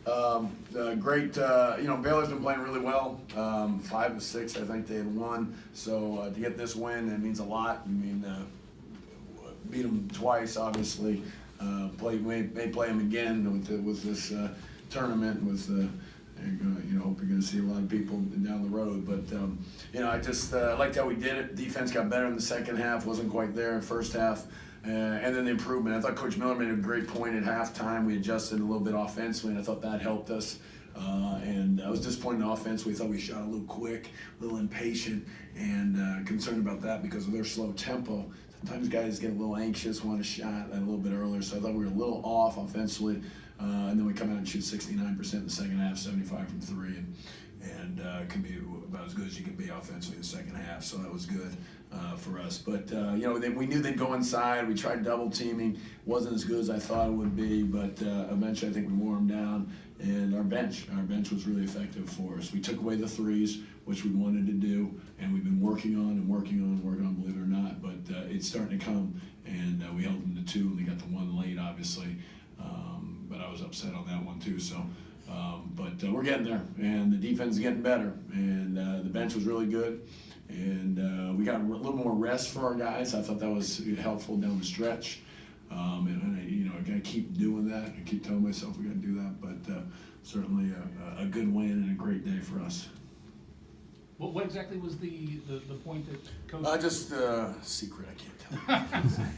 Great. Baylor's been playing really well. 5 of 6, I think they had won. So to get this win, it means a lot. I mean, beat them twice, obviously. May play them again with this tournament. Hope you're going to see a lot of people down the road. But I just liked how we did it. Defense got better in the second half. Wasn't quite there in the first half. And then the improvement. I thought Coach Miller made a great point at halftime. We adjusted a little bit offensively, and I thought that helped us. And I was disappointed in offense. We thought we shot a little quick, a little impatient, and concerned about that because of their slow tempo. Sometimes guys get a little anxious, want a shot a little bit earlier. So I thought we were a little off offensively. And then we come out and shoot 69% in the second half, 75 from 3, and can be about as good as you can be offensively in the second half. So that was good for us. But we knew they'd go inside. We tried double teaming. Wasn't as good as I thought it would be. But eventually, I think we wore them down. And our bench was really effective for us. We took away the threes, which we wanted to do, and we've been working on, believe it or not. But it's starting to come, and we held them to 2, and they got the 1 late, obviously. But I was upset on that one too. So, but we're getting there, and the defense is getting better, and the bench was really good, and we got a little more rest for our guys. I thought that was helpful down the stretch, and I got to keep doing that. I keep telling myself we got to do that, but certainly a good win and a great day for us. Well, what exactly was the point that Coach? Just secret. I can't tell you.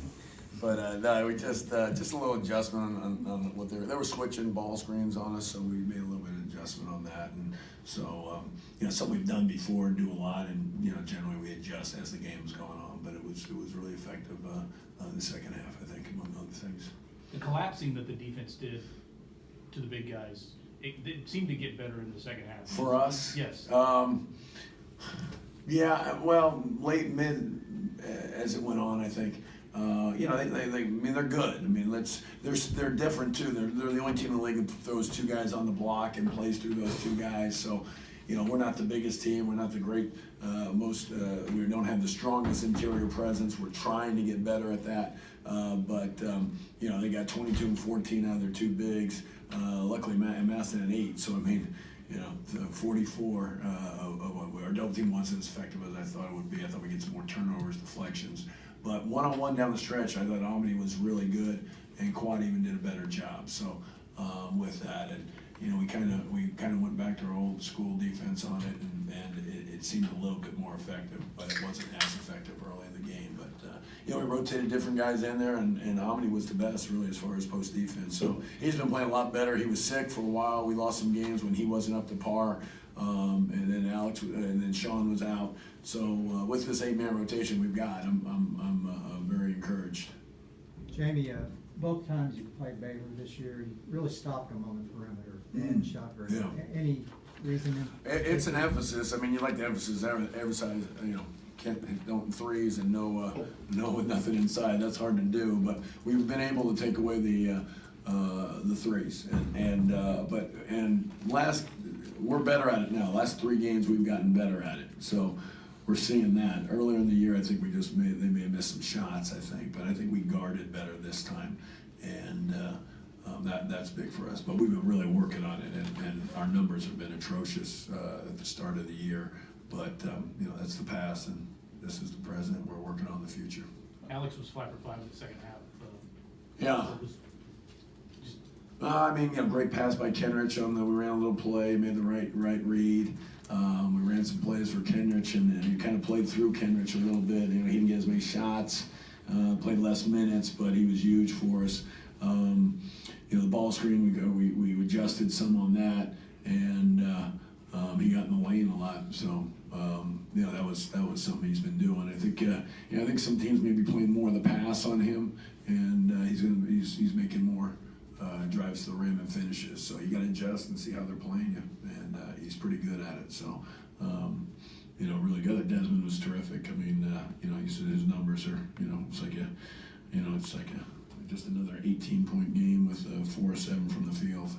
But no, we just a little adjustment on what they were switching ball screens on us, so we made a little bit of adjustment on that, and so something we've done before and do a lot, and generally we adjust as the game's going on. But it was really effective in the second half, I think, among other things. The collapsing that the defense did to the big guys, it seemed to get better in the second half. For us, yes. Yeah, well, late mid as it went on, I think. They're good. I mean, they're different too. They're the only team in the league that throws 2 guys on the block and plays through those 2 guys. So, we're not the biggest team. We're not the great we don't have the strongest interior presence. We're trying to get better at that. But they got 22 and 14 out of their 2 bigs. Luckily, Maston had 8. So I mean, 44 of our double team wasn't as effective as I thought it would be. I thought we'd get some more turnovers, deflections. But one-on-one down the stretch, I thought Omni was really good, and Quad even did a better job. So with that, and we kind of went back to our old school defense on it, and it seemed a little bit more effective, but it wasn't as effective early in the game. But we rotated different guys in there, and Omni was the best really as far as post defense. So he's been playing a lot better. He was sick for a while. We lost some games when he wasn't up to par. And then Alex, and then Sean was out. So with this 8-man rotation we've got, I'm very encouraged. Jamie, both times you played Baylor this year, you really stopped them on the perimeter and shot very well. Any reason? It's an emphasis. I mean, you like to emphasize emphasize, don't threes and no with nothing inside. That's hard to do. But we've been able to take away the threes, we're better at it now. Last 3 games we've gotten better at it. So we're seeing that. Earlier in the year, I think they may have missed some shots, I think, but I think we guarded better this time, and that's big for us. But we've been really working on it, and our numbers have been atrocious at the start of the year. But that's the past, and this is the present. We're working on the future. Alex was 5 for 5 in the second half. Yeah. Great pass by Kenrich we ran a little play, made the right read. We ran some plays for Kenrich, and he kind of played through Kenrich a little bit. He didn't get as many shots, played less minutes, but he was huge for us. The ball screen, we adjusted some on that, and he got in the lane a lot. So that was something he's been doing. I think some teams may be playing more of the pass on him, and he's making more drives to the rim and finishes. So you got to adjust and see how they're playing you, and he's pretty good at it. So really good. Desmond was terrific. I mean, you said his numbers are, it's like just another 18-point game with 4 or 7 from the field.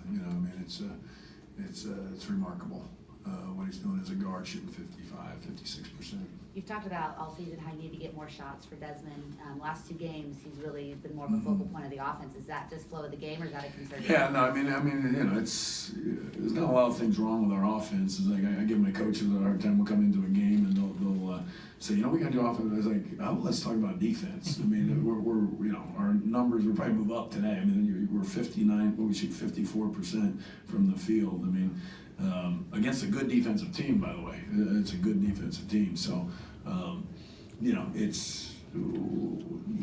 It's remarkable what he's doing as a guard, shooting 56%. You've talked about all season how you need to get more shots for Desmond. Last 2 games, he's really been more of a focal point of the offense. Is that just flow of the game, or is that a concern? Yeah, no, I mean, there's not a lot of things wrong with our offense. It's like I give my coaches a hard time. We'll come into a game and they'll say, we got to do offense. It's like, let's talk about defense. I mean, we're our numbers will probably move up today. I mean, we're 59, we shoot 54% from the field. I mean, against a good defensive team, by the way. It's a good defensive team. So, you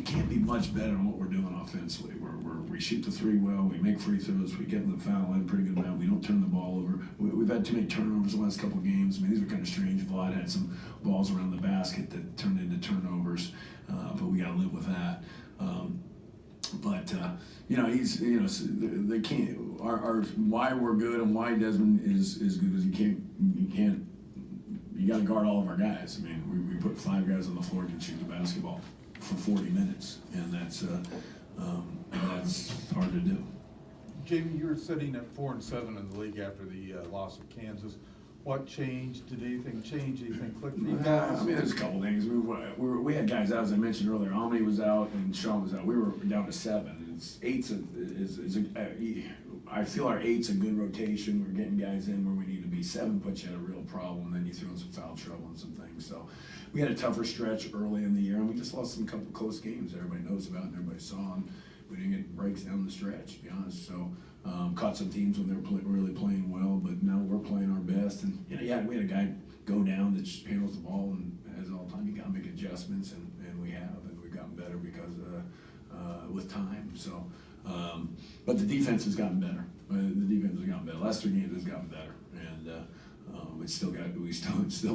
can't be much better than what we're doing offensively. We shoot the 3 well, we make free throws, we get in the foul line pretty good amount, we don't turn the ball over. We've had too many turnovers the last couple of games. I mean, these are kind of strange. Vlad had some balls around the basket that turned into turnovers, but we got to live with that. They can't. Our why we're good and why Desmond is good is you got to guard all of our guys. I mean, we put 5 guys on the floor who can shoot the basketball for 40 minutes, and that's hard to do. Jamie, you're sitting at 4-7 in the league after the loss of Kansas. What changed? Did anything change? Anything click for you guys? I mean, there's a couple things. We had guys out, as I mentioned earlier. Omni was out and Sean was out. We were down to 7. I feel our 8's a good rotation. We're getting guys in where we need to be. 7 puts you at a real problem. Then you throw in some foul trouble and some things. So we had a tougher stretch early in the year, and we just lost some couple close games that everybody knows about and everybody saw. And we didn't get breaks down the stretch, to be honest. So caught some teams when they were really playing well, but now we're playing our best. And we had a guy go down that just handles the ball and has all the time. You got to make adjustments, and we have, and we've gotten better because with time. So, but the defense has gotten better. Last 3 games has gotten better, and it's still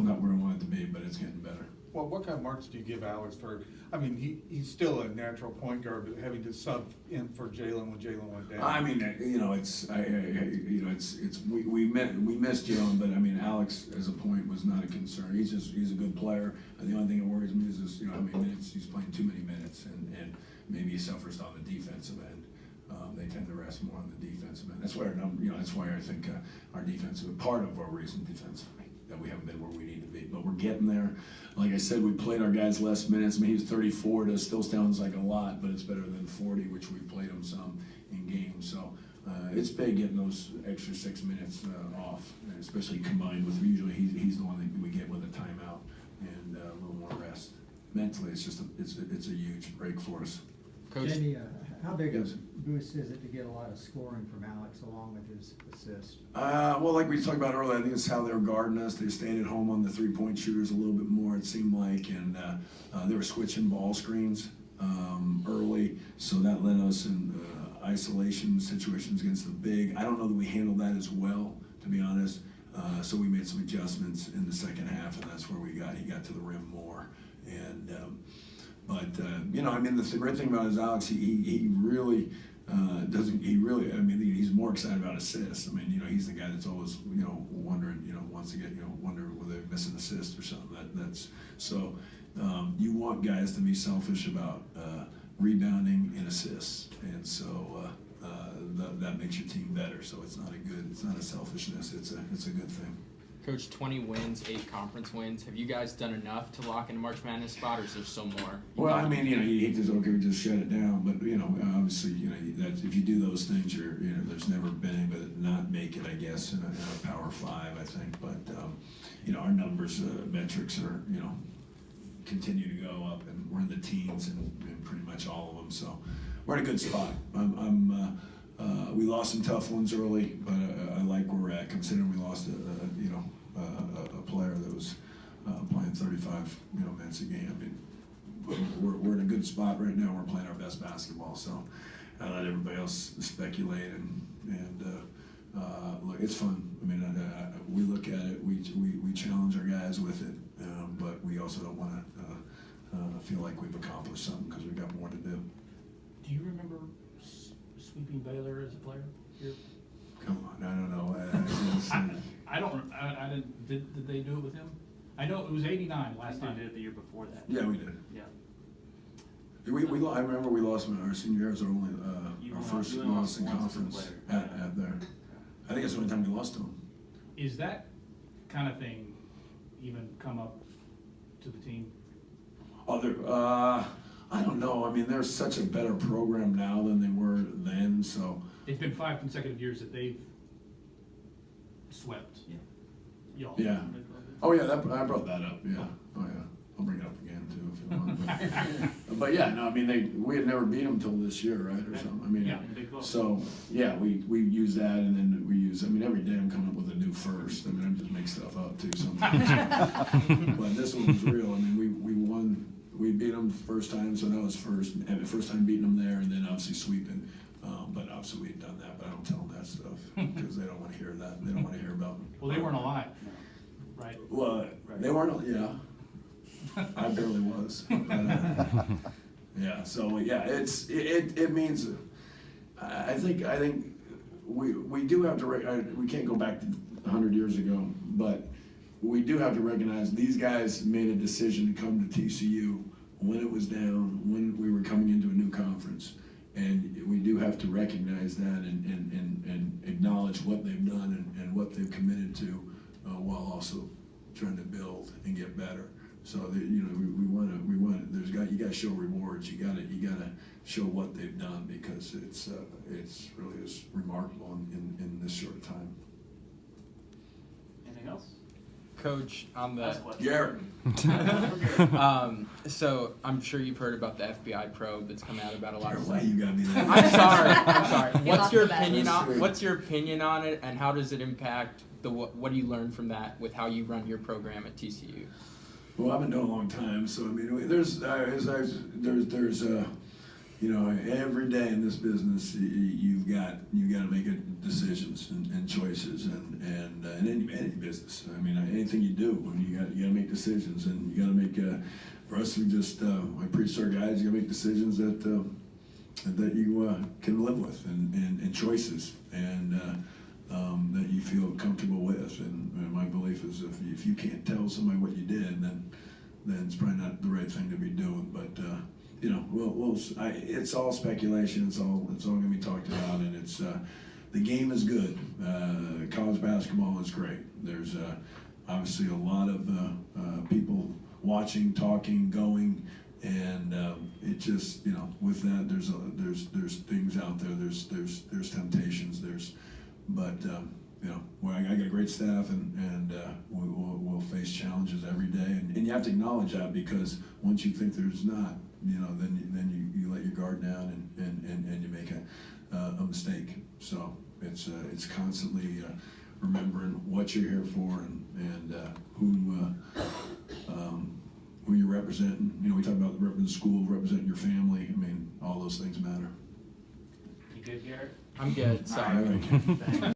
not where I want it to be, but it's getting better. Well, what kind of marks do you give Alex for? I mean, he's still a natural point guard, but having to sub in for Jalen when Jalen went down. I mean, we missed Jalen, but I mean, Alex as a point was not a concern. He's a good player, and the only thing that worries me is just how many minutes he's playing. Too many minutes, and maybe he suffers on the defensive end. They tend to rest more on the defensive end. That's why that's why I think our defensive part of our reason defensively that we haven't been where we need to be, but we're getting there. Like I said, we played our guys less minutes. I mean, he was 34. It still sounds like a lot, but it's better than 40, which we played him some in games. So it's big getting those extra 6 minutes off, especially combined with usually he's the one that we get with a timeout and a little more rest. Mentally, it's a huge break for us. Coach, Jamie, how big a Yes. boost is it to get a lot of scoring from Alex along with his assists? Well, like we talked about earlier, I think it's how they were guarding us. They stayed at home on the 3-point shooters a little bit more, it seemed like, and they were switching ball screens early, so that led us in isolation situations against the big. I don't know that we handled that as well, to be honest. So we made some adjustments in the second half, and that's where he got to the rim more. And I mean, the great thing about Alex, he really doesn't. I mean, he's more excited about assists. I mean, he's the guy that's always, wondering, wants to get, wonder whether they're missing assists or something. That's so. You want guys to be selfish about rebounding and assists, and so that makes your team better. So it's not a selfishness. It's a good thing. Coach, 20 wins, 8 conference wins. Have you guys done enough to lock in a March Madness spot, or is there still more? Well, I mean, you hate to just shut it down, but obviously, that if you do those things, there's never been anybody that not make it, I guess, in a Power 5, I think. But our numbers, metrics are, continue to go up, and we're in the teens in pretty much all of them. So we're in a good spot. We lost some tough ones early, but I like where we're at, considering we lost a player that was playing 35 minutes a game. I mean, we're in a good spot right now. We're playing our best basketball, so I let everybody else speculate and look. It's fun. I mean, we look at it. We challenge our guys with it, but we also don't want to feel like we've accomplished something because we've got more to do. Do you remember sweeping Baylor as a player here? Come on, I don't know. I didn't. Did they do it with him? I know it was '89 last time. They did it the year before that. Yeah, we did. Yeah. I remember we lost our senior year. It was our only our first you only loss in lost once as a conference player. at there. I think that's the only time we lost to them. Is that kind of thing even come up to the team? I don't know. I mean, they're such a better program now than they were then, so. It's been 5 consecutive years that they've swept. Y'all. Yeah. Oh, yeah, I brought that up, yeah. Oh, yeah. I'll bring it up again, too, if you want. But yeah, no, I mean, we had never beat them till this year, right, or something? I mean, Yeah, big club. so, yeah, we use that, and then we use, I mean, every day I'm coming up with a new first. I mean, I just make stuff up, too, sometimes. But this one was real. I mean, we won, we beat them the first time, so that was first. And the first time beating them there, and then obviously sweeping. But obviously we've done that, but I don't tell them that stuff, because they don't want to hear that. They don't want to hear about. Well, they weren't alive, right? Well, they weren't, yeah. I barely was. But, yeah, so yeah, it means, I think we do have to, we can't go back to 100 years ago, but we do have to recognize these guys made a decision to come to TCU when it was down, when we were coming into a new conference. And we do have to recognize that and acknowledge what they've done and what they've committed to, while also trying to build and get better. So that, you know, we want to. You got to show rewards. You got to show what they've done, because it's really is remarkable in this short time. Anything else? Coach, on the Last question. Garrett. so I'm sure you've heard about the FBI probe that's come out about a lot of Why stuff. you got me there? I'm sorry. He What's lost your the bet. opinion on Sure. What's your opinion on it, and how does it impact what do you learn from that with how you run your program at TCU? Well, I've been doing it a long time, so I mean, there's you know, every day in this business, you've got to make decisions and choices, and in any business. I mean, anything you do, you got to make decisions, and you got to make. For us, we just I preach to our guys, you got to make decisions that you can live with, and choices, and that you feel comfortable with. And my belief is, if you can't tell somebody what you did, then it's probably not the right thing to be doing. But you know, it's all speculation. It's all going to be talked about, and it's the game is good. College basketball is great. There's obviously a lot of people watching, talking, going, and it just, you know, with that, there's things out there. There's temptations. But you know, I got a great staff, and we'll face challenges every day, and you have to acknowledge that, because once you think there's not, you know, then you let your guard down, and you make a mistake. So it's constantly remembering what you're here for, and who you're representing. You know, we talk about representing the school, representing your family. I mean, all those things matter. You good, Garrett? I'm good. Sorry. All right.